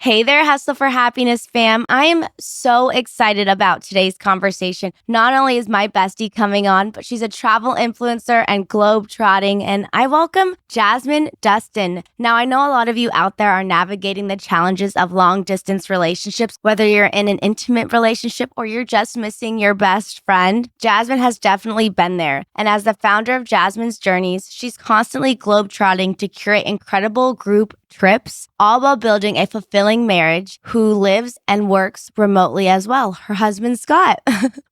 Hey there, Hustle for Happiness fam. I am so excited about today's conversation. Not only is my bestie coming on, but she's a travel influencer and globe-trotting, and I welcome Jasmine Dustin. Now, I know a lot of you out there are navigating the challenges of long-distance relationships, whether you're in an intimate relationship or you're just missing your best friend. Jasmine has definitely been there, and as the founder of Jasmine's Journeys, she's constantly globe-trotting to curate incredible group trips, all while building a fulfilling marriage, who lives and works remotely as well. Her husband, Scott.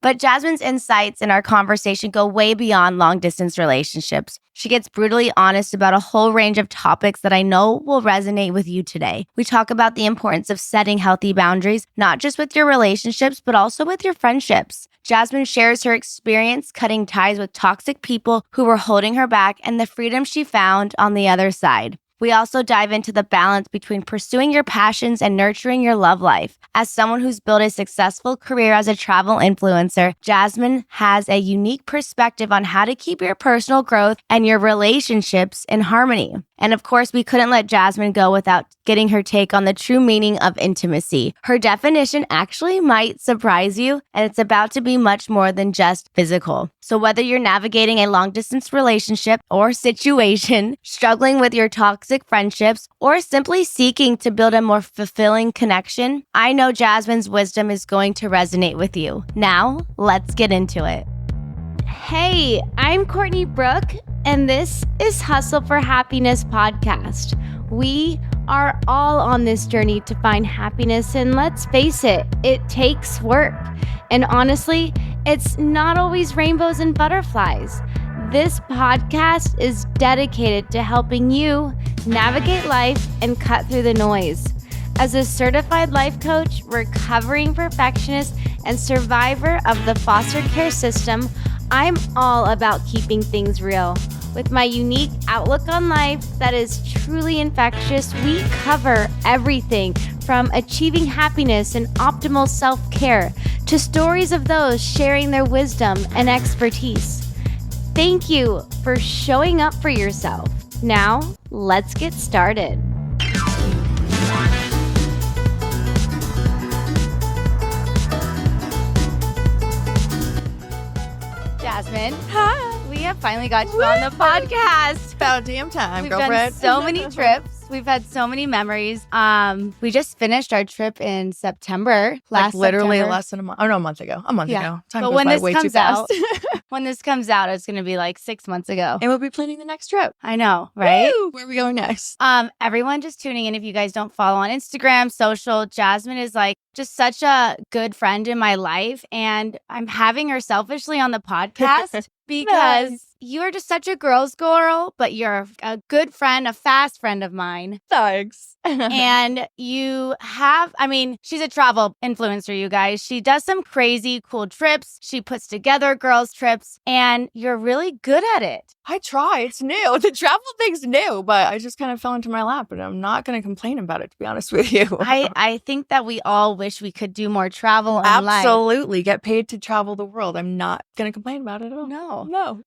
But Jasmine's insights in our conversation go way beyond long distance relationships. She gets brutally honest about a whole range of topics that I know will resonate with you today. We talk about the importance of setting healthy boundaries, not just with your relationships, but also with your friendships. Jasmine shares her experience cutting ties with toxic people who were holding her back and the freedom she found on the other side. We also dive into the balance between pursuing your passions and nurturing your love life. As someone who's built a successful career as a travel influencer, Jasmine has a unique perspective on how to keep your personal growth and your relationships in harmony. And of course, we couldn't let Jasmine go without getting her take on the true meaning of intimacy. Her definition actually might surprise you, and it's about to be much more than just physical. So whether you're navigating a long-distance relationship or situation, struggling with your toxic friendships, or simply seeking to build a more fulfilling connection, I know Jasmine's wisdom is going to resonate with you. Now, let's get into it. Hey, I'm Courtney Brooke, and this is Hustle for Happiness podcast. We are all on this journey to find happiness, and let's face it, it takes work. And honestly, it's not always rainbows and butterflies. This podcast is dedicated to helping you navigate life and cut through the noise. As a certified life coach, recovering perfectionist, and survivor of the foster care system, I'm all about keeping things real. With my unique outlook on life that is truly infectious, we cover everything from achieving happiness and optimal self-care to stories of those sharing their wisdom and expertise. Thank you for showing up for yourself. Now, let's get started. Jasmine. Hi. We have finally got you on the podcast. About damn time, We've girlfriend. done so many trips. We've had so many memories. We just finished our trip in September. Literally September. less than a month. Oh, no, a month ago. Ago. Time But goes when by this way too comes fast. when this comes out, it's going to be like 6 months ago. And we'll be planning the next trip. I know, right? Woo! Where are we going next? Everyone just tuning in. If you guys don't follow on Instagram, social, Jasmine is like just such a good friend in my life. And I'm having her selfishly on the podcast because you are just such a girl's girl, but you're a good friend, a fast friend of mine. Thanks. And you have, she's a travel influencer, you guys. She does some crazy cool trips. She puts together girls' trips, and you're really good at it. I try. It's new. The travel thing's new, but I just kind of fell into my lap, and I'm not going to complain about it, to be honest with you. I think that we all wish we could do more travel in life. Absolutely. Get paid to travel the world. I'm not going to complain about it at all. No.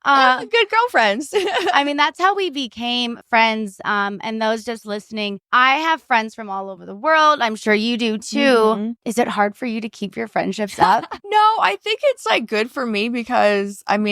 Good girlfriends. That's how we became friends. And those just listening, I have friends from all over the world. I'm sure you do too. Mm-hmm. Is it hard for you to keep your friendships up? No, I think it's like good for me because I'm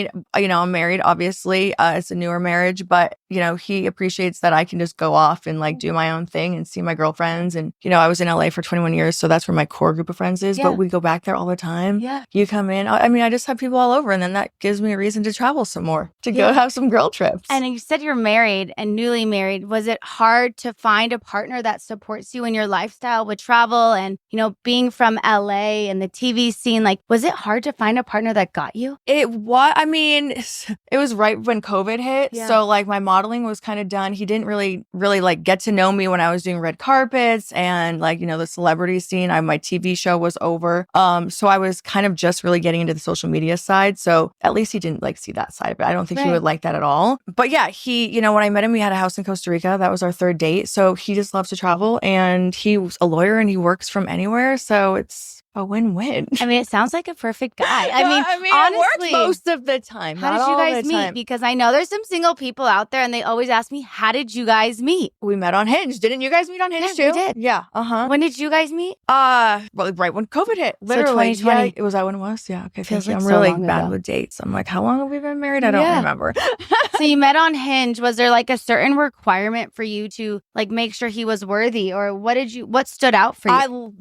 married, obviously. It's a newer marriage, but he appreciates that I can just go off and like do my own thing and see my girlfriends. And, I was in LA for 21 years. So that's where my core group of friends is, but we go back there all the time. Yeah. You come in. I just have people all over, and then that gives me a reason to travel some more, to go have some girl trips. And you said you're married and newly married. Was it hard to find a partner that supports you in your lifestyle with travel and, being from LA and the TV scene? Like, was it hard to find a partner that got you? It was right when COVID hit. Yeah. So like my modeling was kind of done. He didn't really like get to know me when I was doing red carpets and like, the celebrity scene. My TV show was over. So I was kind of just really getting into the social media side. So at least he didn't like see that side of it. I don't think he would like that at all. But yeah, he, when I met him, we had a house in Costa Rica. That was our third date. So he just loves to travel, and he was a lawyer and he works from anywhere. So it's a win-win. I mean, it sounds like a perfect guy. I mean, honestly, it works most of the time. How did you guys meet? Because I know there's some single people out there and they always ask me, how did you guys meet? We met on Hinge. Didn't you guys meet on Hinge too? We did. Yeah. When did you guys meet? Well, right when COVID hit. Literally. So 2020. Yeah, was that when it was? Yeah. Okay. Feels like I'm so really bad with dates. I'm like, how long have we been married? I don't remember. So you met on Hinge. Was there like a certain requirement for you to like make sure he was worthy, or what stood out for you?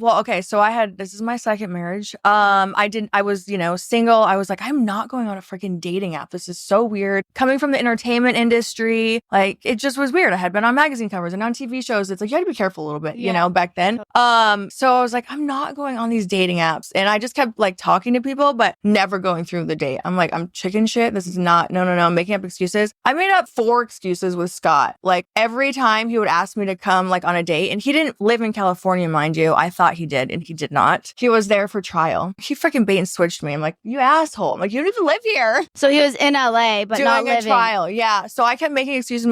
So this is my second marriage. I was, single. I was like, I'm not going on a freaking dating app. This is so weird. Coming from the entertainment industry, like it just was weird. I had been on magazine covers and on TV shows. It's like, you had to be careful a little bit, back then. So I was like, I'm not going on these dating apps. And I just kept like talking to people, but never going through the date. I'm like, I'm chicken shit. This is not, no. I'm making up excuses. I made up 4 excuses with Scott. Like every time he would ask me to come like on a date, and he didn't live in California, mind you. I thought he did, and he did not. He was there for trial. He freaking bait and switched me. I'm like, you asshole. I'm like, you don't even live here. So he was in LA, but doing not living. A trial. Yeah. So I kept making excuses.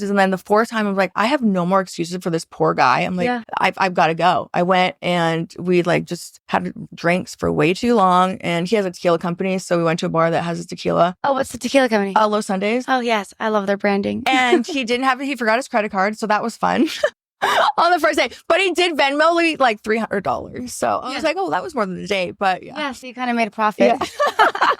And then the 4th time, I'm like, I have no more excuses for this poor guy. I'm like, I've got to go. I went and we like just had drinks for way too long. And he has a tequila company. So we went to a bar that has a tequila. Oh, what's the tequila company? Los Sundays. Oh, yes. I love their branding. And he forgot his credit card. So that was fun. On the first day. But he did Venmo me like $300. So I was like, oh, that was more than a date. But yeah. Yeah, so you kind of made a profit. Yeah.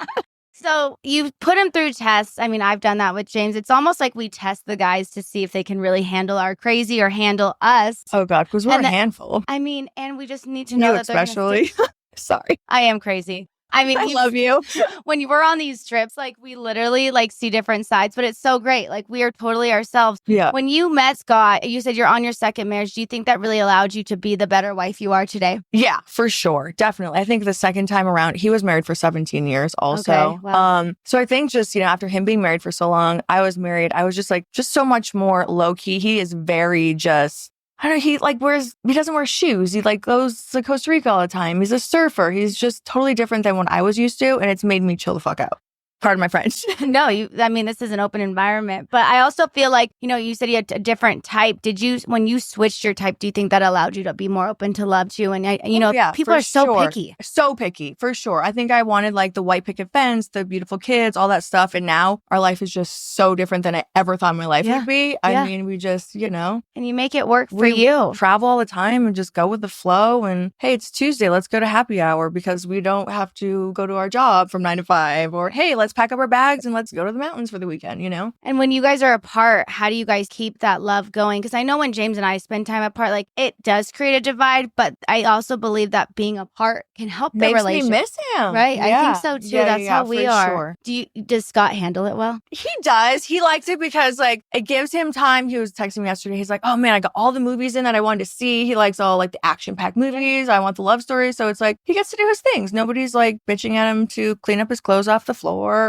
So you put him through tests. I mean, I've done that with James. It's almost like we test the guys to see if they can really handle our crazy or handle us. Oh, God, because we're a handful. I mean, and we just need to know that especially. Sorry. I am crazy. I mean, I love you. When you were on these trips, like we literally like see different sides, but it's so great. Like we are totally ourselves. Yeah. When you met Scott, you said you're on your second marriage. Do you think that really allowed you to be the better wife you are today? Yeah, for sure. Definitely. I think the second time around, he was married for 17 years also. Okay, wow. So I think just, after him being married for so long, I was married. I was just so much more low key. He is very just, I don't know, he doesn't wear shoes. He goes to Costa Rica all the time. He's a surfer. He's just totally different than what I was used to. And it's made me chill the fuck out. Pardon my French. No, this is an open environment. But I also feel like, you said you had a different type. When you switched your type, do you think that allowed you to be more open to love too? And, people are so picky. So picky, for sure. I think I wanted the white picket fence, the beautiful kids, all that stuff. And now our life is just so different than I ever thought my life would be. I mean, we just, And you make it work for you. Travel all the time and just go with the flow. And hey, it's Tuesday. Let's go to happy hour because we don't have to go to our job from 9 to 5. Or hey, let's pack up our bags and let's go to the mountains for the weekend, And when you guys are apart, how do you guys keep that love going? Because I know when James and I spend time apart, it does create a divide, but I also believe that being apart can help the relationship. Makes me miss him. Right? Yeah. I think so too. That's how we are. Sure. Does Scott handle it well? He does. He likes it because it gives him time. He was texting me yesterday. He's like, oh man, I got all the movies in that I wanted to see. He likes all the action-packed movies. I want the love stories. So it's he gets to do his things. Nobody's bitching at him to clean up his clothes off the floor.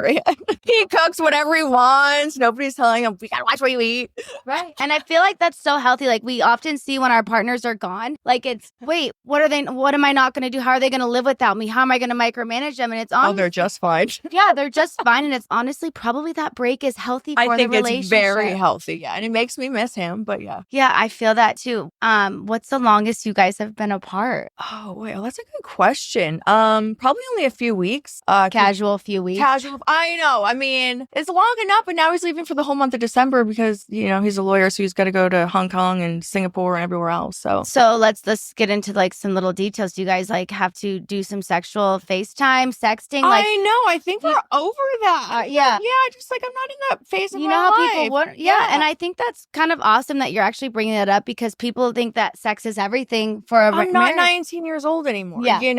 He cooks whatever he wants. Nobody's telling him, we gotta watch what you eat. Right. And I feel like that's so healthy. We often see when our partners are gone, it's, wait, what am I not going to do? How are they going to live without me? How am I going to micromanage them? And it's honestly, they're just fine. Yeah, they're just fine. And it's honestly probably that break is healthy for the relationship. I think it's very healthy. Yeah. And it makes me miss him, but yeah. Yeah, I feel that too. What's the longest you guys have been apart? Oh, wait, that's a good question. Probably only a few weeks. Casual few weeks. Casual. I know. I mean, it's long enough, but now he's leaving for the whole month of December because, he's a lawyer, so he's got to go to Hong Kong and Singapore and everywhere else. So let's get into some little details. Do you guys have to do some sexual FaceTime, sexting? I know. I think we're over that. Yeah. Yeah. Just I'm not in that phase of my how life. people want. Yeah. And I think that's kind of awesome that you're actually bringing it up because people think that sex is everything for a I'm not 19 years old anymore. Yeah. Yeah.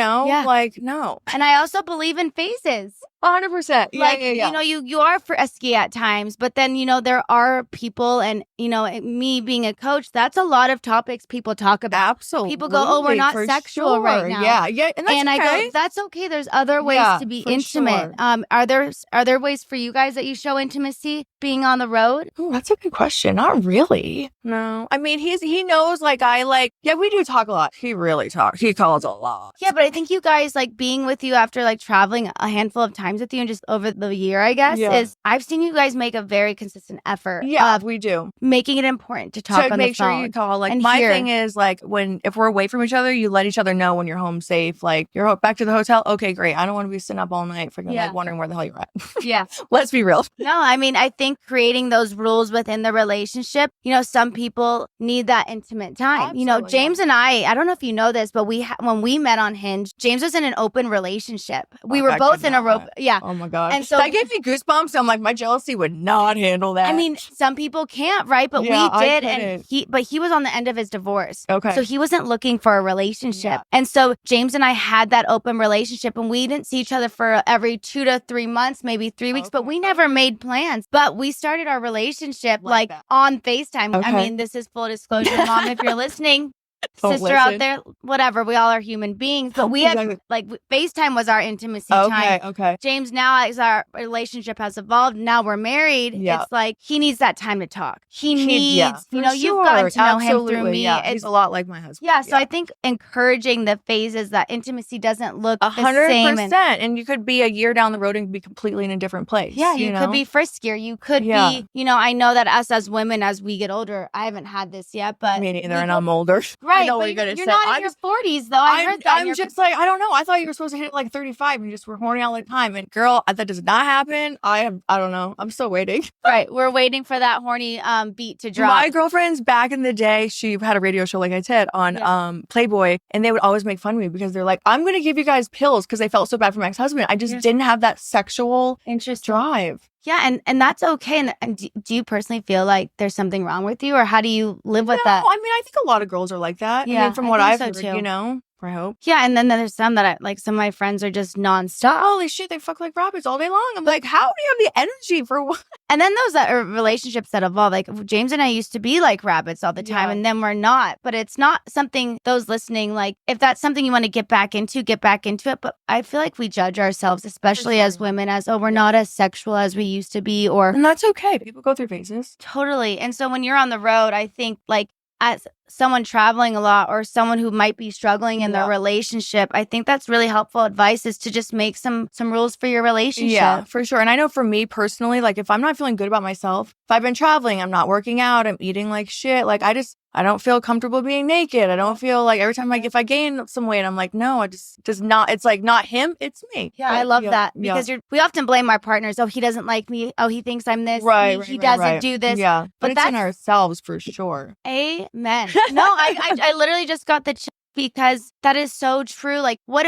No. And I also believe in phases. 100%. Yeah. You are frisky at times, but then, there are people and, me being a coach, that's a lot of topics people talk about. Absolutely. People go, oh, we're not sexual right now. Yeah. Yeah. And that's okay. I go, that's okay. There's other ways to be intimate. Sure. Are there ways for you guys that you show intimacy being on the road? Oh, that's a good question. Not really. No. I mean, he knows we do talk a lot. He really talks. He calls a lot. Yeah, but I think you guys being with you after traveling a handful of times times with you and just over the year, I guess, is I've seen you guys make a very consistent effort. Yeah, we do. Making it important to talk on the phone. Make sure you call. Like, my thing is, like, if we're away from each other, you let each other know when you're home safe. Like, you're back to the hotel. Okay, great. I don't want to be sitting up all night freaking like wondering where the hell you're at. Yeah. Let's be real. No, I mean, I think creating those rules within the relationship, you know, some people need that intimate time. Absolutely, you know, James and I don't know if you know this, but when we met on Hinge, James was in an open relationship. We were both in a rope. Yeah. Oh my gosh. And so that gave me goosebumps. I'm like, my jealousy would not handle that. I mean, some people can't, right? But we did. And he was on the end of his divorce. Okay. So he wasn't looking for a relationship. Yeah. And so James and I had that open relationship, and we didn't see each other for every 2 to 3 months, maybe 3 weeks, but we never made plans. But we started our relationship like on FaceTime. Okay. I mean, this is full disclosure, Mom, if you're listening. Sister out there, whatever, we all are human beings, but we had like FaceTime was our intimacy time. Okay. James, now as our relationship has evolved, now we're married. It's like he needs that time to talk. He needs, you know, you've gotten to know him through me. He's a lot like my husband. Yeah, so I think encouraging the phases that intimacy doesn't look 100%. And you could be a year down the road and be completely in a different place. Yeah, you could be friskier. You could be, you know, I know that us as women, as we get older, I haven't had this yet, but me neither, and I'm older. Right. I know what you're gonna say. You're not in your 40s, though. I heard that. I'm just like, I don't know. I thought you were supposed to hit it like 35 and you just were horny all the time. And girl, that does not happen. I don't know. I'm still waiting. Right. We're waiting for that horny beat to drop. My girlfriends back in the day, she had a radio show, like I said, on Playboy. And they would always make fun of me because they're like, I'm going to give you guys pills because they felt so bad for my ex-husband. I just didn't have that sexual drive. Yeah, and that's okay. And do you personally feel like there's something wrong with you, or how do you live with that? I mean, I think a lot of girls are like that. Yeah, I mean, from what I've heard, you know. I hope. Yeah, and then there's some that some of my friends are just nonstop. Holy shit, they fuck like rabbits all day long. I'm like, how do you have the energy for what? And then those that are relationships that evolve, like James and I used to be like rabbits all the time, and then we're not. But it's not something, those listening, like if that's something you want to get back into it. But I feel like we judge ourselves, especially as women, as, we're not as sexual as we used to be, and that's okay. People go through phases. Totally. And so when you're on the road, I think like as someone traveling a lot or someone who might be struggling in their relationship, I think that's really helpful advice, is to just make some rules for your relationship. Yeah, for sure. And I know for me personally, like if I'm not feeling good about myself, if I've been traveling, I'm not working out, I'm eating like shit, like I don't feel comfortable being naked. I don't feel like every time if I gain some weight, I'm like, no, it just does not. It's like not him, it's me. Yeah, I love that because we often blame our partners. Oh, he doesn't like me. Oh, he thinks I'm this. Right. He doesn't do this. Yeah, but it's in ourselves for sure. Amen. No, I literally just got the because that is so true. Like, what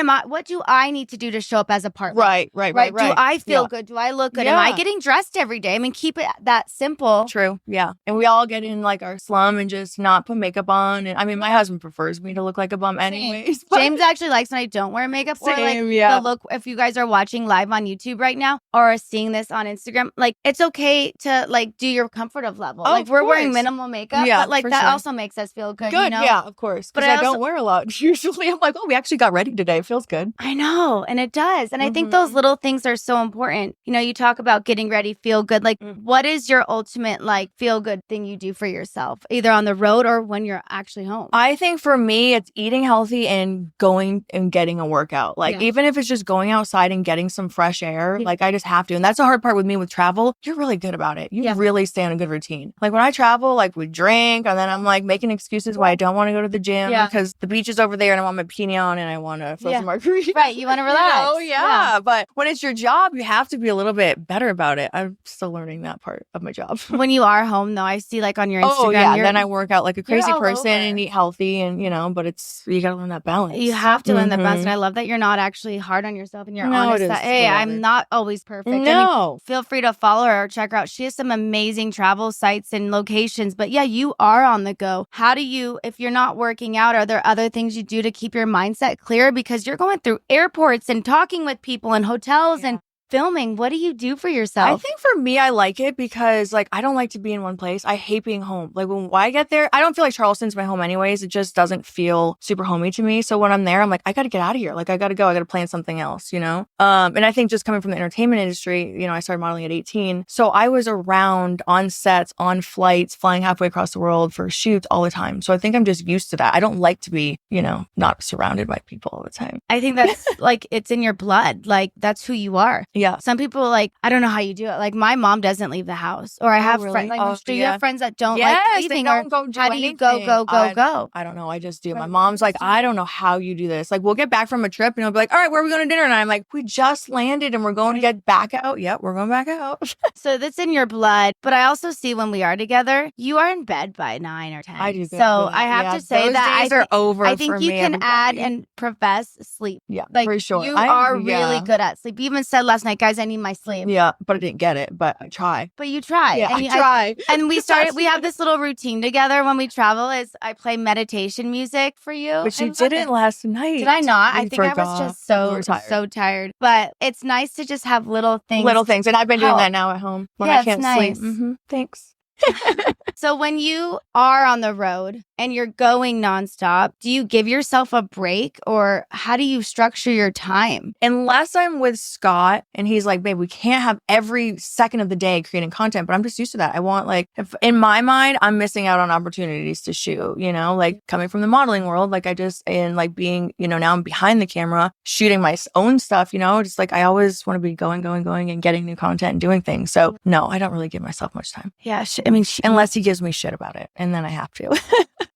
do I need to do to show up as a partner? Right. Do I feel good? Do I look good? Am I getting dressed every day? I mean, keep it that simple. True. Yeah. And we all get in like our slum and just not put makeup on. And I mean, my husband prefers me to look like a bum anyways. James actually likes when I don't wear makeup. The look, if you guys are watching live on YouTube right now or are seeing this on Instagram, like it's okay to like do your comfort of level. Oh, like we're wearing minimal makeup, but like that also makes us feel good. You know? Yeah, of course. But I don't wear a lot. Usually I'm like, oh, we actually got ready today. It feels good. I know. And it does. And I think those little things are so important. You know, you talk about getting ready, feel good. Like, what is your ultimate, like, feel good thing you do for yourself, either on the road or when you're actually home? I think for me, it's eating healthy and going and getting a workout. Like, even if it's just going outside and getting some fresh air, like, I just have to. And that's the hard part with me with travel. You're really good about it. You really stay on a good routine. Like, when I travel, like, we drink and then I'm like making excuses why I don't want to go to the gym because the beach is over there and I want my bikini on and I want to feel some margaritas. Right, you want to relax. Oh, yeah. But when it's your job, you have to be a little bit better about it. I'm still learning that part of my job. When you are home, though, I see like on your Instagram. Then I work out like a crazy person and eat healthy and, you know, but you got to learn that balance. You have to learn that balance. And I love that you're not actually hard on yourself and you're honest that, hey, I'm not always perfect. No. I mean, feel free to follow her or check her out. She has some amazing travel sites and locations. But yeah, you are on the go. How do you, if you're not working out, are there other things you do to keep your mindset clear? Because you're going through airports and talking with people in hotels and filming. What do you do for yourself? I think for me, I like it because like I don't like to be in one place. I hate being home. Like when I get there, I don't feel like Charleston's my home anyways. It just doesn't feel super homey to me. So when I'm there, I'm like, I got to get out of here. Like I got to go. I got to plan something else, you know? And I think just coming from the entertainment industry, you know, I started modeling at 18. So I was around on sets, on flights, flying halfway across the world for shoots all the time. So I think I'm just used to that. I don't like to be, you know, not surrounded by people all the time. I think that's like, it's in your blood. Like that's who you are. Yeah. Some people are like, I don't know how you do it. Like my mom doesn't leave the house, or I have really? friends. Like, Oh, do you yeah. have friends that don't Yes, like they leaving, don't or go do how do you go, anything. go? I don't know. I just do. My Right. mom's like, I don't know how you do this. Like, we'll get back from a trip and he'll be like, all right, where are we going to dinner? And I'm like, we just landed and we're going to get back out. Yep, we're going back out. So that's in your blood. But I also see when we are together, you are in bed by 9 or 10. I do. So I have to say those that days are over. I think for you me, can add everybody. and profess sleep. Yeah, Like for sure. you are really good at sleep. You even said last night, guys, I need my sleep. Yeah, but I didn't get it. But I try. But you try. Yeah, and I try. And we have this little routine together when we travel is I play meditation music for you. But you didn't last night. Did I not? We I think I was just so tired. But it's nice to just have little things. And I've been doing that now at home when I can't nice. sleep. Thanks. So when you are on the road and you're going nonstop, do you give yourself a break, or how do you structure your time? Unless I'm with Scott and he's like, babe, we can't have every second of the day creating content, but I'm just used to that. I want if in my mind, I'm missing out on opportunities to shoot, like coming from the modeling world, and being, now I'm behind the camera shooting my own stuff, just like I always want to be going and getting new content and doing things. So no, I don't really give myself much time. Yeah. Unless he gives me shit about it, and then I have to.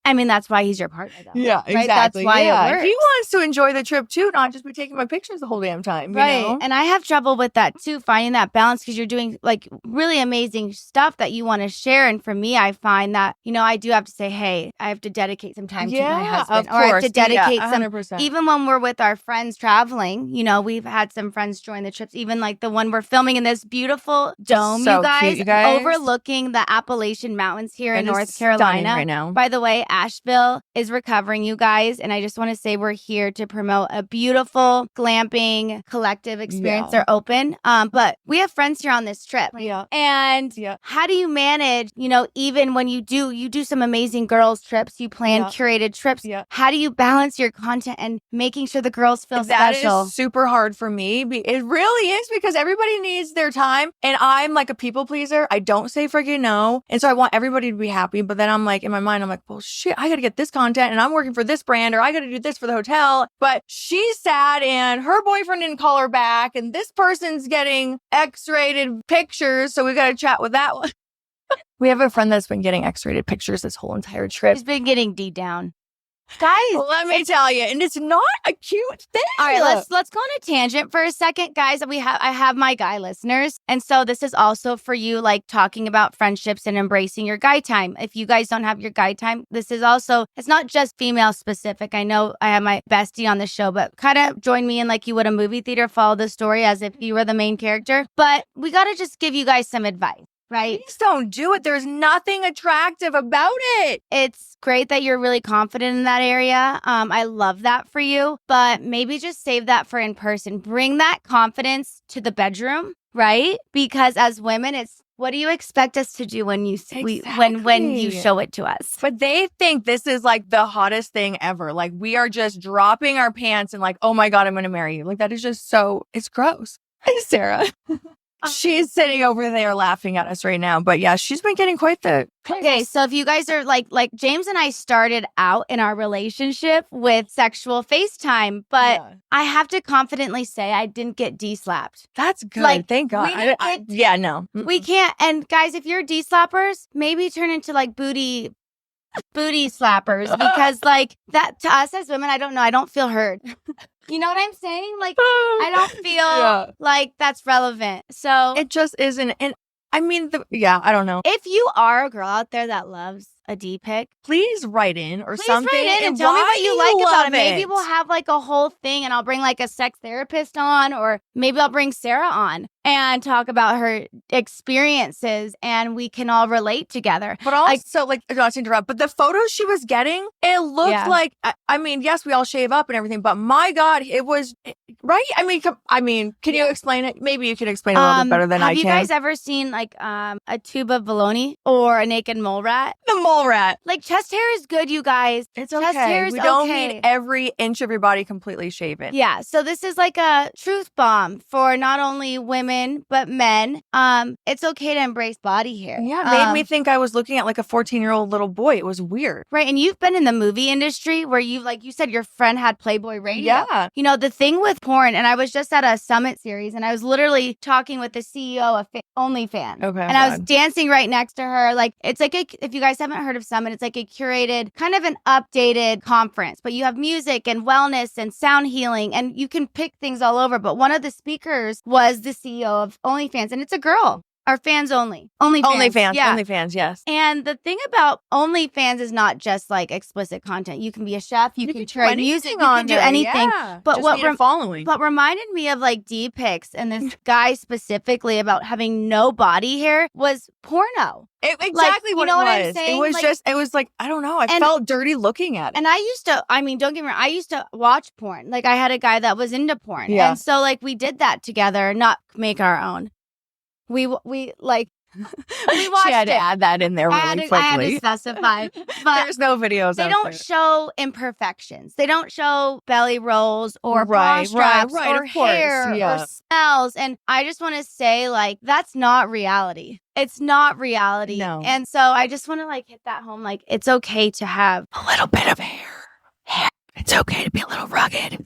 I mean, that's why he's your partner, though. Yeah, right? exactly. That's why it works. He wants to enjoy the trip too, not just be taking my pictures the whole damn time. Right. You know? And I have trouble with that too, finding that balance, because you're doing really amazing stuff that you want to share. And for me, I find that, I do have to say, hey, I have to dedicate some time to my husband. Of or I have course. to dedicate 100%. even when we're with our friends traveling, we've had some friends join the trips, even like the one we're filming in this beautiful dome, so cute, you guys, overlooking the Appalachian Mountains here in North Carolina right now. By the way, Asheville is recovering, you guys. And I just want to say we're here to promote a beautiful glamping collective experience. They're open. But we have friends here on this trip. Yeah. And how do you manage, even when you do some amazing girls trips, you plan curated trips. Yeah. How do you balance your content and making sure the girls feel special? That is super hard for me. It really is, because everybody needs their time. And I'm like a people pleaser. I don't say freaking no. And so I want everybody to be happy. But then I'm like, in my mind, I'm like, well, shit, I got to get this content and I'm working for this brand, or I got to do this for the hotel. But she's sad and her boyfriend didn't call her back. And this person's getting X-rated pictures. So we got to chat with that one. We have a friend that's been getting X-rated pictures this whole entire trip. She's been getting D down. Guys, let me tell you, and it's not a cute thing. All right, let's go on a tangent for a second, guys. I have my guy listeners, and so this is also for you, talking about friendships and embracing your guy time. If you guys don't have your guy time, this is also, it's not just female specific. I know I have my bestie on the show, but kind of join me in like you would a movie theater, follow the story as if you were the main character. But we got to just give you guys some advice. Right? Please don't do it. There's nothing attractive about it. It's great that you're really confident in that area. I love that for you, but maybe just save that for in person. Bring that confidence to the bedroom, right? Because as women, it's what do you expect us to do when you when you show it to us? But they think this is like the hottest thing ever. Like we are just dropping our pants and like, oh my God, I'm going to marry you. Like that is just it's gross. Hey, Sarah. She's sitting over there laughing at us right now. But yeah, she's been getting quite the... Okay, so if you guys are like James and I started out in our relationship with sexual FaceTime, but I have to confidently say I didn't get D-slapped. That's good. Thank God. No. We can't. And guys, if you're D-slappers, maybe turn into booty slappers, because that to us as women, I don't know. I don't feel heard. You know what I'm saying? I don't feel like that's relevant. So it just isn't. And I mean, I don't know. If you are a girl out there that loves a D pic, please write in or something. Please write in and tell me what you like about it. Maybe we'll have a whole thing and I'll bring a sex therapist on, or maybe I'll bring Sarah on and talk about her experiences and we can all relate together. But also, not to interrupt, but the photos she was getting, it looked like, I mean, yes, we all shave up and everything, but my God, it was, right? I mean, can you explain it? Maybe you can explain a little bit better than I can. Have you guys ever seen a tube of bologna or a naked mole rat? The mole rat. Chest hair is good, you guys. It's okay. Chest hair is we don't need every inch of your body completely shaven. Yeah. So this is a truth bomb for not only women, but men. It's okay to embrace body hair. Yeah. It made me think I was looking at a 14-year-old little boy. It was weird. Right. And you've been in the movie industry where you said your friend had Playboy Radio. Yeah. The thing with porn, and I was just at a summit series, and I was literally talking with the CEO of OnlyFans. Okay. And I was dancing right next to her. Like, it's like if you guys haven't heard of Summit, it's like a curated, kind of an updated conference, but you have music and wellness and sound healing, and you can pick things all over. But one of the speakers was the CEO of OnlyFans, and it's a girl. Our fans only. OnlyFans. Yeah. OnlyFans, yes. And the thing about OnlyFans is not just like explicit content. You can be a chef, you can curate music, you can do anything. Yeah. But just following. But reminded me of like D-pics and this guy specifically about having no body hair was porno. Exactly like, what you know it was. What I'm saying? It was like, just, it was like, I don't know. I felt dirty looking at it. And I used to, I mean, don't get me wrong, I used to watch porn. Like I had a guy that was into porn. Yeah. And so like we did that together, not make our own. We like, we watched she had it. to add that in there really quickly. I had to specify. But there's no videos. They don't show imperfections. They don't show belly rolls or bra straps or hair or smells. And I just want to say, like, that's not reality. It's not reality. No. And so I just want to like hit that home. Like, it's okay to have a little bit of hair. It's okay to be a little rugged.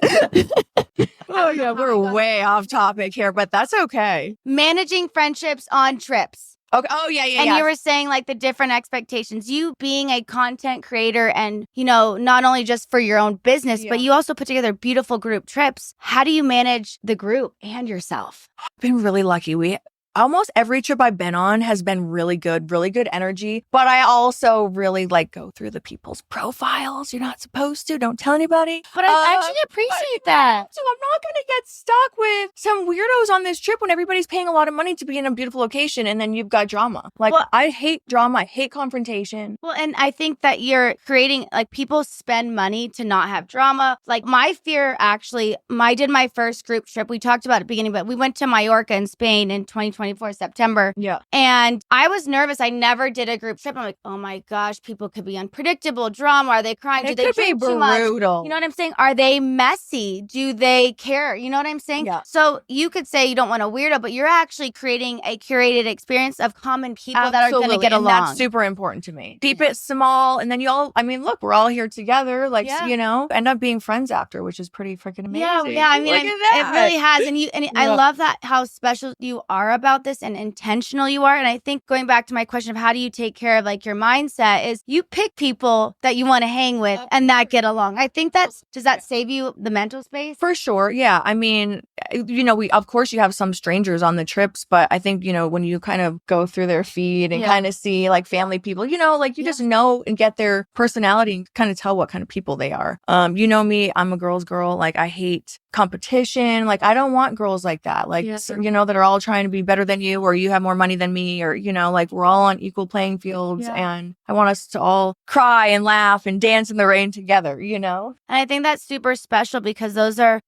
Oh, yeah, we're way off topic here, but that's okay. Managing friendships on trips. Okay. Oh, yeah. And you were saying like the different expectations. You being a content creator and, you know, not only just for your own business, but you also put together beautiful group trips. How do you manage the group and yourself? I've been really lucky. Almost every trip I've been on has been really good energy. But I also really like go through the people's profiles. You're not supposed to. Don't tell anybody. But I actually appreciate that. So I'm not going to get stuck with some weirdos on this trip when everybody's paying a lot of money to be in a beautiful location and then you've got drama. Like, I hate drama. I hate confrontation. Well, and I think that you're creating, like, people spend money to not have drama. Like, my fear, actually, I did my first group trip. We talked about it at the beginning, but we went to Mallorca in Spain in 2024 September. Yeah. And I was nervous. I never did a group trip. I'm like, oh my gosh, people could be unpredictable. Drama. Are they crying? Do they drink too much? You know what I'm saying? Are they messy? Do they care? You know what I'm saying? Yeah. So you could say you don't want a weirdo, but you're actually creating a curated experience of common people that are going to get along. And that's super important to me. Keep it small. And then look, we're all here together. Like, you know, end up being friends after, which is pretty freaking amazing. Yeah. I mean, it really has. And I love that how special you are about this and intentional you are. And I think going back to my question of how do you take care of like your mindset is you pick people that you want to hang with and that get along. I think does that save you the mental space? For sure. Yeah. I mean, you know, of course you have some strangers on the trips, but I think, you know, when you kind of go through their feed and kind of see like family people, you know, like you just know and get their personality and kind of tell what kind of people they are. You know me, I'm a girl's girl. Like I hate competition. Like I don't want girls like that. Like, you know, that are all trying to be better than you or you have more money than me or, you know, like we're all on equal playing fields and I want us to all cry and laugh and dance in the rain together, you know? And I think that's super special because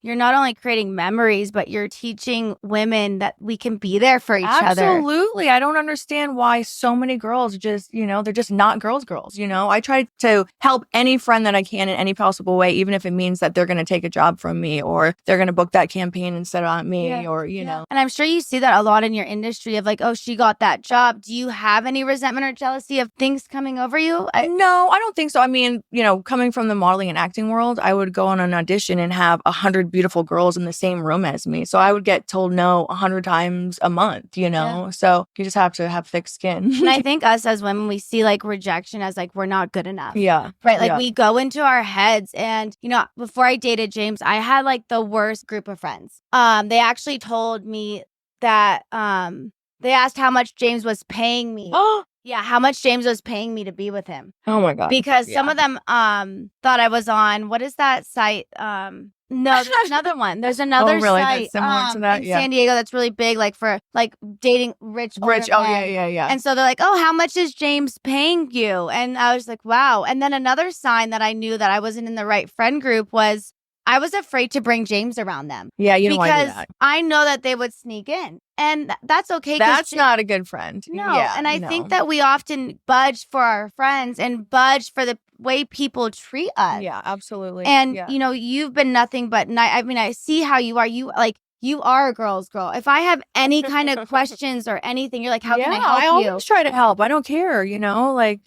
you're not only creating memories, but you're teaching women that we can be there for each other. Absolutely. I don't understand why so many girls just, you know, they're just not girls, you know? I try to help any friend that I can in any possible way, even if it means that they're going to take a job from me or they're going to book that campaign instead of me or, you know. And I'm sure you see that a lot in your industry of like, oh, she got that job. Do you have any resentment or jealousy of things coming over you? No, I don't think so. I mean, you know, coming from the modeling and acting world, I would go on an audition and have 100 beautiful girls in the same room as me. So I would get told no 100 times a month, you know? Yeah. So you just have to have thick skin. And I think us as women, we see like rejection as like, we're not good enough. Yeah. Right? Like we go into our heads and, you know, before I dated James, I had like the worst group of friends. They actually told me that they asked how much James was paying me. Oh, yeah, how much James was paying me to be with him. Oh my God. Because some of them thought I was on, what is that site? No, there's another one. There's another site that's similar to that? In San Diego that's really big, like for like dating rich. Oh, yeah. And so they're like, oh, how much is James paying you? And I was like, wow. And then another sign that I knew that I wasn't in the right friend group was I was afraid to bring James around them. Yeah, you don't want to do that. Because I know that they would sneak in. And that's okay. That's not a good friend. No. Yeah, and I think that we often budge for our friends and budge for the way people treat us. Yeah, absolutely. And, you know, you've been nothing but I see how you are. You like, you are a girl's girl. If I have any kind of questions or anything, you're like, how can I help I you? always try to help. I don't care, like,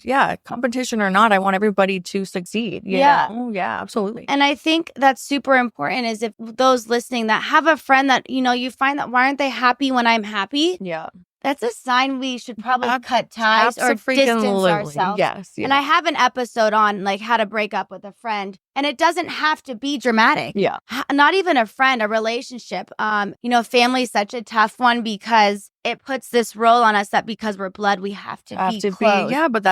competition or not, I want everybody to succeed. Yeah. Yeah, absolutely. And I think that's super important is if those listening that have a friend that, you find that why aren't they happy when I'm happy? Yeah. That's a sign we should probably cut ties or distance ourselves. Yes. And I have an episode on like how to break up with a friend. And it doesn't have to be dramatic. Yeah. Not even a friend, a relationship. Family is such a tough one because it puts this role on us that because we're blood, we have to be close. Yeah, but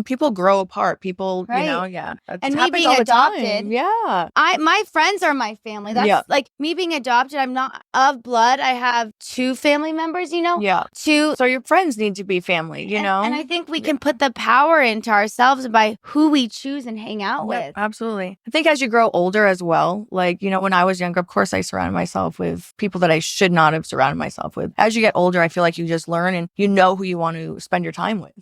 people grow apart. People, right. That's and me being adopted. Yeah. My friends are my family. That's like me being adopted. I'm not of blood. I have 2 family members, Yeah. 2. So your friends need to be family, And I think we can put the power into ourselves by who we choose and hang out with. Absolutely. I think as you grow older as well, like, when I was younger, of course, I surrounded myself with people that I should not have surrounded myself with. As you get older, I feel like you just learn and you know who you want to spend your time with,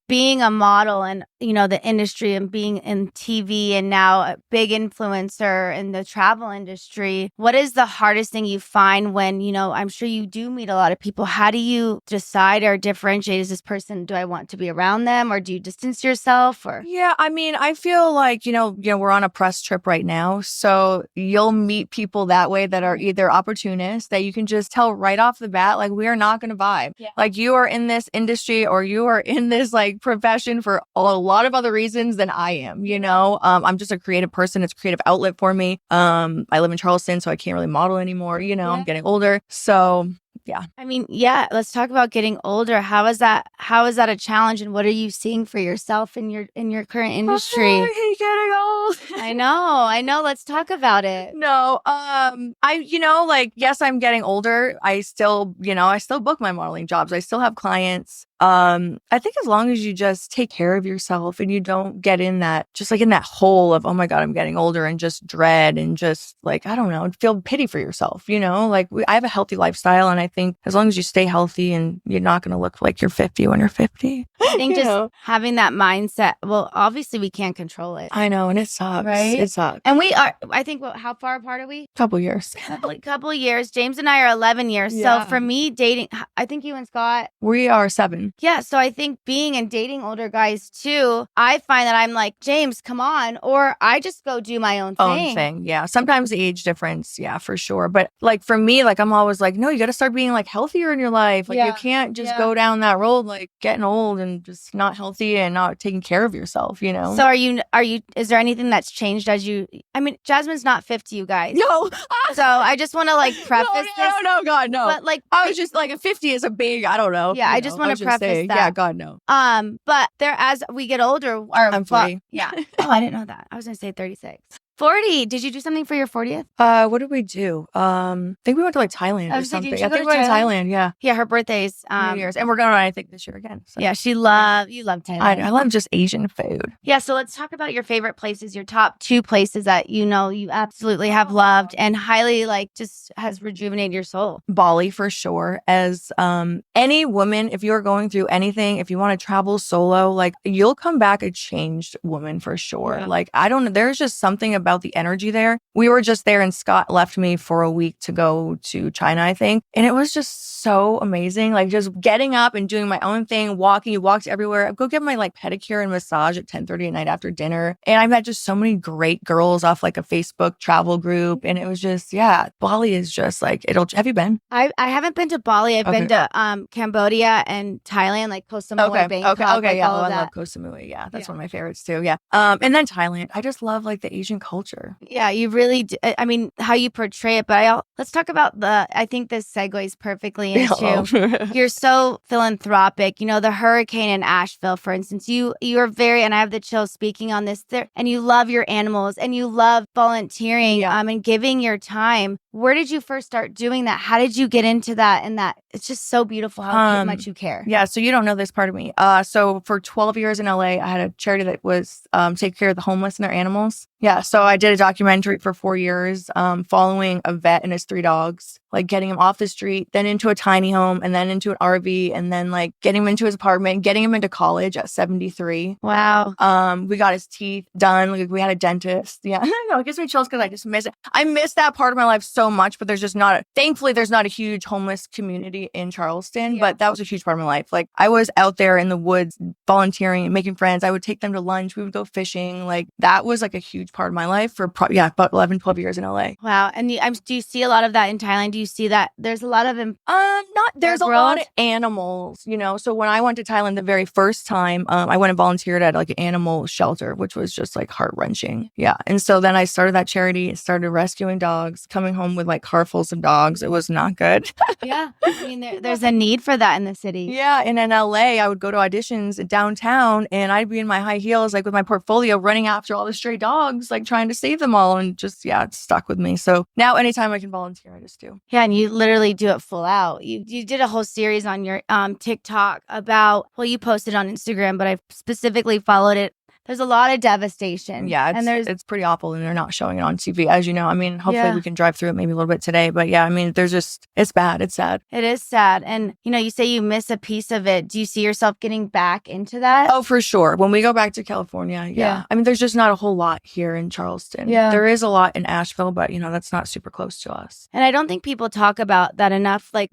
Being a model and, the industry and being in TV and now a big influencer in the travel industry, what is the hardest thing you find when, I'm sure you do meet a lot of people. How do you decide or differentiate, is this person, do I want to be around them or do you distance yourself? Or Yeah, I feel like, we're on a press trip right now. So you'll meet people that way that are either opportunists that you can just tell right off the bat, like, we are not going to vibe. Yeah. Like, you are in this industry or you are in this like profession for a lot of other reasons than I am, I'm just a creative person. It's a creative outlet for me. I live in Charleston, so I can't really model anymore. I'm getting older. So yeah. Let's talk about getting older. How is that a challenge and what are you seeing for yourself in your current industry? I hate getting old. I know. Let's talk about it. No, yes, I'm getting older. I still book my modeling jobs. I still have clients. I think as long as you just take care of yourself and you don't get in that hole of, oh my God, I'm getting older and just dread and just like, I don't know, feel pity for yourself, I have a healthy lifestyle. And I think as long as you stay healthy and you're not going to look like you're 50 when you're 50. I think having that mindset, well, obviously we can't control it. I know. And it sucks. Right? It sucks. And we are, I think, how far apart are we? Couple years. Couple years. James and I are 11 years. Yeah. So for me, dating, I think you and Scott. We are 7. Yeah. So I think being and dating older guys too, I find that I'm like, James, come on. Or I just go do my own thing. Yeah. Sometimes the age difference. Yeah, for sure. But like for me, like I'm always like, no, you got to start being like healthier in your life. Like you can't just go down that road, like getting old and just not healthy and not taking care of yourself, So are you, is there anything that's changed as you, Jasmine's not 50, you guys. No. So I just want to like preface this. No, God, no. But like, I was just like a 50 is a big, I don't know. Yeah, I just want to preface that. Yeah, God, no. But as we get older, I'm 40. Yeah. Oh, I didn't know that. I was going to say 36. 40. Did you do something for your 40th? What did we do? I think we went to like Thailand or something. I think we went to Thailand. Yeah. Yeah. Her birthday's New Year's. And we're going on, I think, this year again. So. Yeah. You love Thailand. I love just Asian food. Yeah. So let's talk about your favorite places, your top 2 places that you absolutely have loved and highly just has rejuvenated your soul. Bali for sure. As any woman, if you're going through anything, if you want to travel solo, like you'll come back a changed woman for sure. Yeah. Like I don't know. There's just something about the energy there. We were just there and Scott left me for a week to go to China, I think. And it was just so amazing. Like just getting up and doing my own thing, walking. You walked everywhere. I'd go get my pedicure and massage at 10:30 at night after dinner. And I met just so many great girls off a Facebook travel group. And it was just, Bali is just have you been? I haven't been to Bali. I've been to Cambodia and Thailand, like Koh Samui, Bangkok. Okay. Yeah. I love Koh Samui. Yeah. That's one of my favorites too. Yeah. And then Thailand. I just love the Asian culture. Yeah, you really do. How you portray it. But let's talk about I think this segues perfectly into, you're so philanthropic. The hurricane in Asheville, for instance, you are very, and I have the chills speaking on this there, and you love your animals and you love volunteering and giving your time. Where did you first start doing that? How did you get into that? And that it's just so beautiful how much you care. Yeah. So you don't know this part of me. So for 12 years in LA, I had a charity that was take care of the homeless and their animals. Yeah. So I did a documentary for 4 years following a vet and his 3 dogs. like getting him off the street, then into a tiny home, and then into an RV, and then like getting him into his apartment, getting him into college at 73. Wow. We got his teeth done. Like we had a dentist. Yeah. I know, it gives me chills because I just miss it. I miss that part of my life so much, but thankfully there's not a huge homeless community in Charleston, but that was a huge part of my life. Like I was out there in the woods volunteering and making friends. I would take them to lunch. We would go fishing. Like that was like a huge part of my life for about 11, 12 years in LA. Wow. And do you see a lot of that in Thailand? Do you see that there's a lot of there's a lot of animals, so when I went to Thailand the very first time, I went and volunteered at like an animal shelter, which was just like heart-wrenching. Yeah. And so then I started that charity, started rescuing dogs, coming home with like carfuls of dogs. It was not good. Yeah. I mean, there's a need for that in the city. Yeah. And in LA, I would go to auditions downtown and I'd be in my high heels, like with my portfolio, running after all the stray dogs, like trying to save them all. And just, it stuck with me. So now anytime I can volunteer, I just do. Yeah. And you literally do it full out. You did a whole series on your TikTok about, you posted on Instagram, but I specifically followed it. There's a lot of devastation. Yeah, it's pretty awful, and they're not showing it on TV, as you know. I mean, hopefully we can drive through it maybe a little bit today. But yeah, I mean, it's bad. It's sad. It is sad. And, you say you miss a piece of it. Do you see yourself getting back into that? Oh, for sure. When we go back to California, yeah. I mean, there's just not a whole lot here in Charleston. Yeah. There is a lot in Asheville, but, that's not super close to us. And I don't think people talk about that enough. Like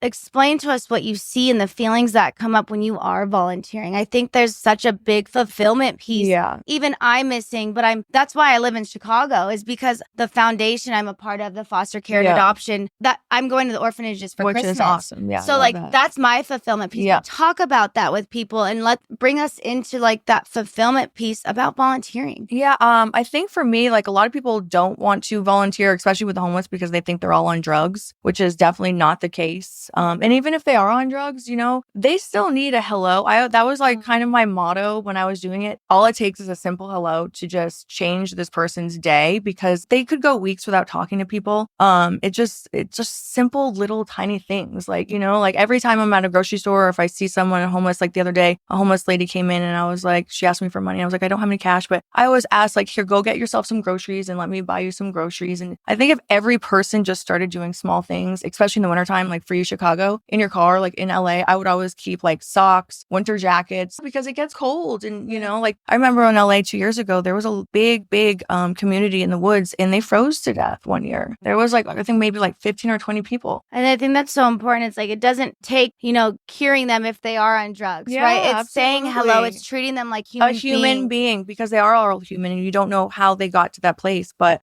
explain to us what you see and the feelings that come up when you are volunteering. I think there's such a big fulfillment piece. Yeah. Even I'm missing, but that's why I live in Chicago, is because the foundation I'm a part of, the foster care and adoption, that I'm going to the orphanages for Christmas. Which is awesome. Yeah. So that's my fulfillment piece. Yeah. Talk about that with people and bring us into like that fulfillment piece about volunteering. Yeah. I think for me, like a lot of people don't want to volunteer, especially with the homeless, because they think they're all on drugs, which is definitely not the case. And even if they are on drugs, they still need a hello. That was like kind of my motto when I was doing it. All it takes is a simple hello to just change this person's day, because they could go weeks without talking to people. It's just simple little tiny things. Like, like every time I'm at a grocery store, or if I see someone homeless, like the other day, a homeless lady came in and I was like, she asked me for money. I was like, I don't have any cash, but I always ask like, here, go get yourself some groceries and let me buy you some groceries. And I think if every person just started doing small things, especially in the wintertime, like for you, Chicago, in your car, like in LA, I would always keep like socks, winter jackets, because it gets cold. And, like I remember in LA 2 years ago, there was a big community in the woods and they froze to death one year. There was like, I think maybe like 15 or 20 people. And I think that's so important. It's like, it doesn't take, curing them if they are on drugs, right? It's absolutely. Saying hello. It's treating them like a human being, because they are all human and you don't know how they got to that place, but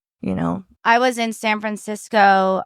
I was in San Francisco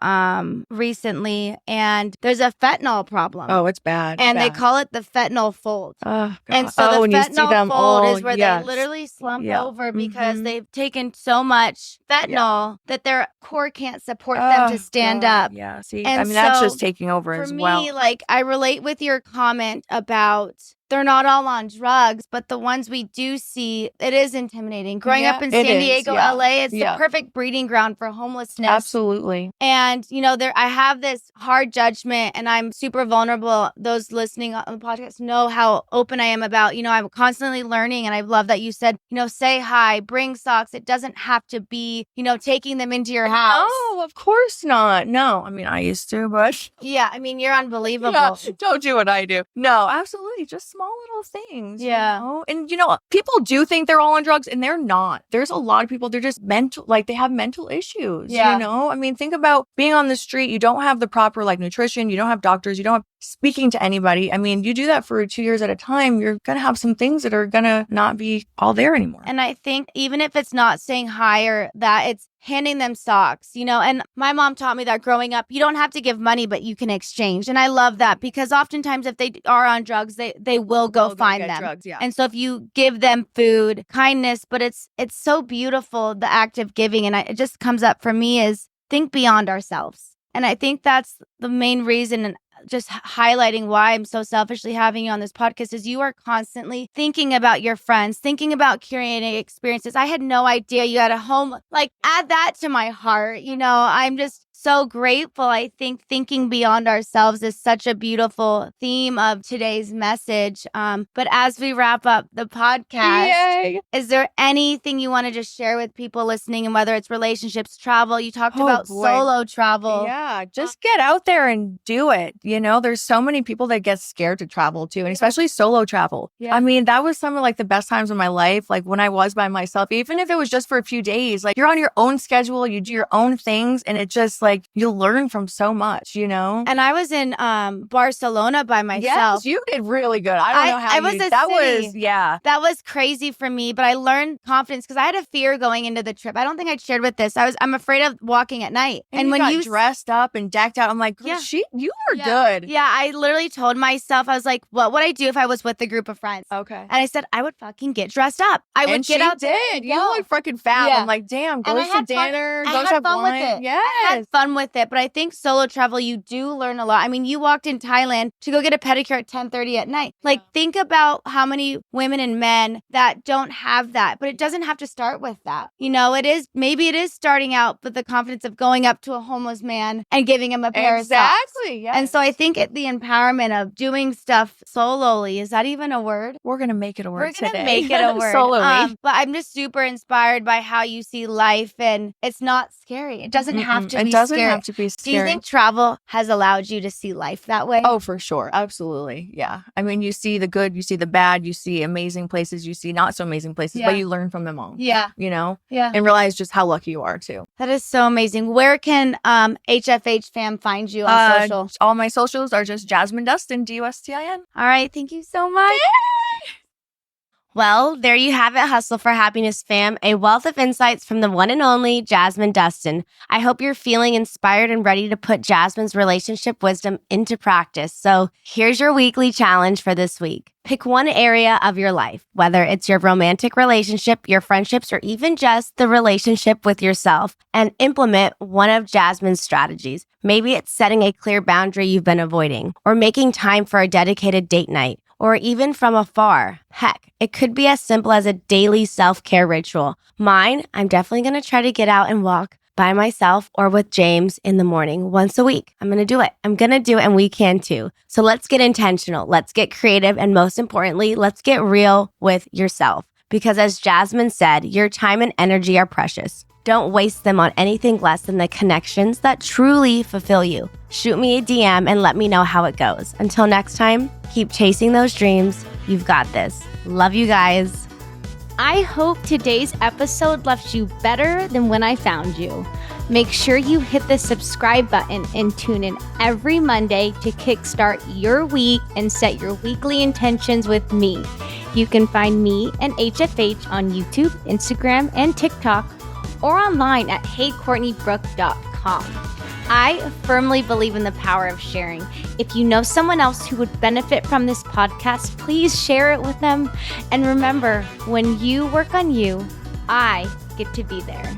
recently, and there's a fentanyl problem. Oh, it's bad. And they call it the fentanyl fold. Oh, God. And so the fentanyl fold is where they literally slump over because they've taken so much fentanyl that their core can't support them to stand up. Yeah, see, and that's just taking over as well. For me, like, I relate with your comment about they're not all on drugs, but the ones we do see, it is intimidating. Growing up in San Diego, LA, it's the perfect breeding ground for homelessness. Absolutely. And, I have this hard judgment and I'm super vulnerable. Those listening on the podcast know how open I am about, I'm constantly learning. And I love that you said, say hi, bring socks. It doesn't have to be, taking them into your house. No, of course not. No, I mean, I used to, but. Yeah, I mean, you're unbelievable. Yeah, don't do what I do. No, absolutely. Just small little things. Yeah. And, people do think they're all on drugs and they're not. There's a lot of people, they're just mental, like they have mental issues. Yeah. I mean, think about being on the street. You don't have the proper like nutrition. You don't have doctors. You don't have speaking to anybody. I mean, you do that for 2 years at a time. You're going to have some things that are going to not be all there anymore. And I think even if it's not saying hi or that, it's handing them socks, and my mom taught me that growing up, you don't have to give money, but you can exchange. And I love that because oftentimes if they are on drugs, they will go find them. Drugs, yeah. And so if you give them food, kindness, but it's so beautiful, the act of giving. And it just comes up for me is think beyond ourselves. And I think that's the main reason, and just highlighting why I'm so selfishly having you on this podcast is you are constantly thinking about your friends, thinking about curating experiences. I had no idea you had a home. Like, add that to my heart. I'm just so grateful. I think thinking beyond ourselves is such a beautiful theme of today's message. But as we wrap up the podcast, is there anything you want to just share with people listening, and whether it's relationships, travel? You talked about solo travel. Yeah, just get out there and do it. You know, there's so many people that get scared to travel too, and especially solo travel. I mean, that was some of like the best times of my life. Like when I was by myself, even if it was just for a few days, like you're on your own schedule, you do your own things, and it just like you learn from so much, you know? And I was in Barcelona by myself. Yes, you did really good. I don't know how that was crazy for me, but I learned confidence because I had a fear going into the trip. I don't think I shared with this. I'm afraid of walking at night. And when you dressed up and decked out, I'm like, you were good. Yeah, I literally told myself, I was like, what would I do if I was with a group of friends? Okay. And I said, I would fucking get dressed up. I would get out there. You look freaking fab. I'm like, damn, go to dinner, go have fun wine. With it. Yes. I had fun with it, but I think solo travel, you do learn a lot. I mean, you walked in Thailand to go get a pedicure at 10:30 at night. Like, think about how many women and men that don't have that, but it doesn't have to start with that. You know, maybe it is starting out with the confidence of going up to a homeless man and giving him a pair of socks. Exactly, yes. And so I think the empowerment of doing stuff solely, is that even a word? We're going to make it a word today. We're going to make it a word. Solely. But I'm just super inspired by how you see life, and it's not scary. It doesn't have to be scary. It doesn't have to be scary. Do you think travel has allowed you to see life that way? Oh, for sure. Absolutely. Yeah. I mean, you see the good, you see the bad, you see amazing places, you see not so amazing places, but you learn from them all. Yeah. You know? Yeah. And realize just how lucky you are too. That is so amazing. Where can HFH fam find you on social? All my socials are just Jasmine Dustin, Dustin. All right. Thank you so much. Well, there you have it, Hustle for Happiness fam, a wealth of insights from the one and only Jasmine Dustin. I hope you're feeling inspired and ready to put Jasmine's relationship wisdom into practice. So here's your weekly challenge for this week. Pick one area of your life, whether it's your romantic relationship, your friendships, or even just the relationship with yourself, and implement one of Jasmine's strategies. Maybe it's setting a clear boundary you've been avoiding, or making time for a dedicated date night, or even from afar. Heck, it could be as simple as a daily self-care ritual. Mine, I'm definitely going to try to get out and walk by myself or with James in the morning once a week. I'm going to do it. And we can too. So let's get intentional. Let's get creative. And most importantly, let's get real with yourself. Because as Jasmine said, your time and energy are precious. Don't waste them on anything less than the connections that truly fulfill you. Shoot me a DM and let me know how it goes. Until next time, keep chasing those dreams. You've got this. Love you guys. I hope today's episode left you better than when I found you. Make sure you hit the subscribe button and tune in every Monday to kickstart your week and set your weekly intentions with me. You can find me and HFH on YouTube, Instagram, and TikTok, or online at heycourtneybrooke.com. I firmly believe in the power of sharing. If you know someone else who would benefit from this podcast, please share it with them. And remember, when you work on you, I get to be there.